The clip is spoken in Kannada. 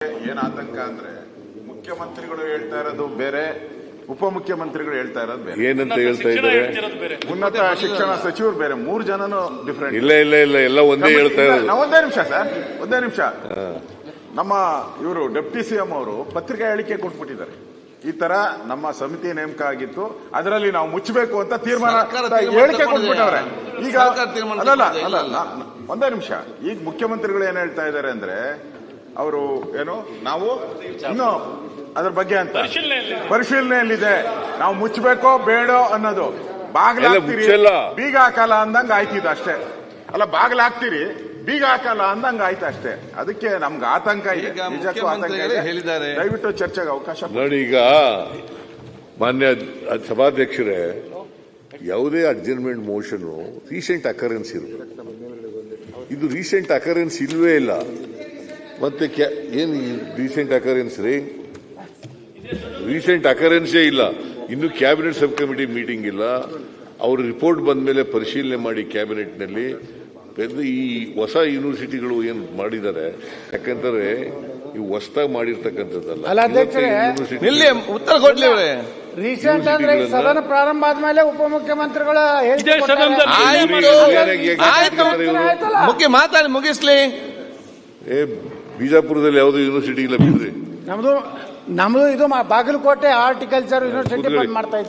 ಏನ್ ಆತಂಕ ಅಂದ್ರೆ ಮುಖ್ಯಮಂತ್ರಿಗಳು ಹೇಳ್ತಾ ಇರೋದು ಬೇರೆ, ಉಪಮುಖ್ಯಮಂತ್ರಿಗಳು ಹೇಳ್ತಾ ಇರೋದು ಬೇರೆ. ಏನಂತ ಹೇಳ್ತಾ ಇದ್ದಾರೆ? ಉನ್ನತ ಶಿಕ್ಷಣ ಸಚಿವರು ಬೇರೆ. 3 ಜನನು ಡಿಫರೆಂಟ್. ಇಲ್ಲ ಇಲ್ಲ ಇಲ್ಲ, ಎಲ್ಲ ಒಂದೇ ಹೇಳ್ತಾ ಇರೋದು. ಒಂದೇ ನಿಮಿಷ ಸರ್, ಒಂದೇ ನಿಮಿಷ. ನಮ್ಮ ಇವರು ಡೆಪ್ಟಿ ಸಿಎಂ ಅವರು ಪತ್ರಿಕಾ ಹೇಳಿಕೆ ಕೊಟ್ಬಿಟ್ಟಿದ್ದಾರೆ. ಈ ತರ ನಮ್ಮ ಸಮಿತಿ ನೇಮಕ ಆಗಿತ್ತು, ಅದರಲ್ಲಿ ನಾವು ಮುಚ್ಚಬೇಕು ಅಂತ ತೀರ್ಮಾನ ಹೇಳಿಕೆ ಕೊಟ್ಬಿಟ್ಟವ್ರೆ. ಈಗ ಅಲ್ಲ, ಒಂದೇ ನಿಮಿಷ. ಈಗ ಮುಖ್ಯಮಂತ್ರಿಗಳು ಏನ್ ಹೇಳ್ತಾ ಇದ್ದಾರೆ ಅಂದ್ರೆ, ಅವರು ಏನು ನಾವು ಇನ್ನು ಅದ್ರ ಬಗ್ಗೆ ಅಂತ ಪರಿಶೀಲನೆಯಲ್ಲಿದೆ, ನಾವು ಮುಚ್ಚಬೇಕೋ ಬೇಡೋ ಅನ್ನೋದು. ಬಾಗ್ಲಾಗ್ತೀರಿ, ಬೀಗ ಹಾಕಲ್ಲ ಅಂದಂಗ ಆಯ್ತಿದ್ದು ಅಷ್ಟೇ. ಅಲ್ಲ, ಬಾಗ್ಲಾಗ್ತೀರಿ, ಬೀಗ ಹಾಕಲ್ಲ ಅಂದಂಗ ಆಯ್ತು ಅಷ್ಟೇ. ಅದಕ್ಕೆ ನಮ್ಗೆ ಆತಂಕ ಇದೆ, ನಿಜಕ್ಕೂ ಆತಂಕ ಇದೆ. ಹೇಳಿದ್ದಾರೆ, ದಯವಿಟ್ಟು ಚರ್ಚೆಗೆ ಅವಕಾಶ ನೋಡಿ. ಈಗ ಮಾನ್ಯ ಸಭಾಧ್ಯಕ್ಷರೇ, ಯಾವುದೇ ಅಡ್ಜರ್ನ್ಮೆಂಟ್ ಮೋಷನ್ ರೀಸೆಂಟ್ ಅಕರೆನ್ಸ್ ಇರಬೇಕು. ಇದು ರೀಸೆಂಟ್ ಅಕರೆನ್ಸ್ ಇಲ್ವೇ ಇಲ್ಲ. ಮತ್ತೆ ಏನು ರೀಸೆಂಟ್ ಅಕರೆನ್ಸ್ ರೀ? ರೀಸೆಂಟ್ ಅಕರೆನ್ಸೇ ಇಲ್ಲ. ಇನ್ನು ಕ್ಯಾಬಿನೆಟ್ ಸಬ್ ಕಮಿಟಿ ಮೀಟಿಂಗ್ ಇಲ್ಲ. ಅವ್ರ ರಿಪೋರ್ಟ್ ಬಂದ ಮೇಲೆ ಪರಿಶೀಲನೆ ಮಾಡಿ ಕ್ಯಾಬಿನೆಟ್ನಲ್ಲಿ ಈ ಹೊಸ ಯೂನಿವರ್ಸಿಟಿಗಳು ಏನು ಮಾಡಿದ್ದಾರೆ, ಯಾಕಂದ್ರೆ ಇವು ಹೊಸದಾಗಿ ಮಾಡಿರ್ತಕ್ಕಂಥದ್ದಲ್ಲ. ಉತ್ತರ ಕೊಡ್ಲಿ. ರೀಸೆಂಟ್ ಅಂದ್ರೆ ಸದನ ಪ್ರಾರಂಭ ಆದ್ಮೇಲೆ ಉಪಮುಖ್ಯಮಂತ್ರಿಗಳು ಮಾತಾಡಿ ಮುಗಿಸ್ಲಿ. ಬಿಜಾಪುರದಲ್ಲಿ ಯಾವುದೋ ಯೂನಿವರ್ಸಿಟಿ ಇಲ್ಲ ಬಿಡ್ರಿ. ನಮ್ದು ಇದು ಬಾಗಲಕೋಟೆ ಹಾರ್ಟಿಕಲ್ಚರ್ ಯೂನಿವರ್ಸಿಟಿ ಬಂದ್ ಮಾಡ್ತಾ ಇದ್ದೀವಿ.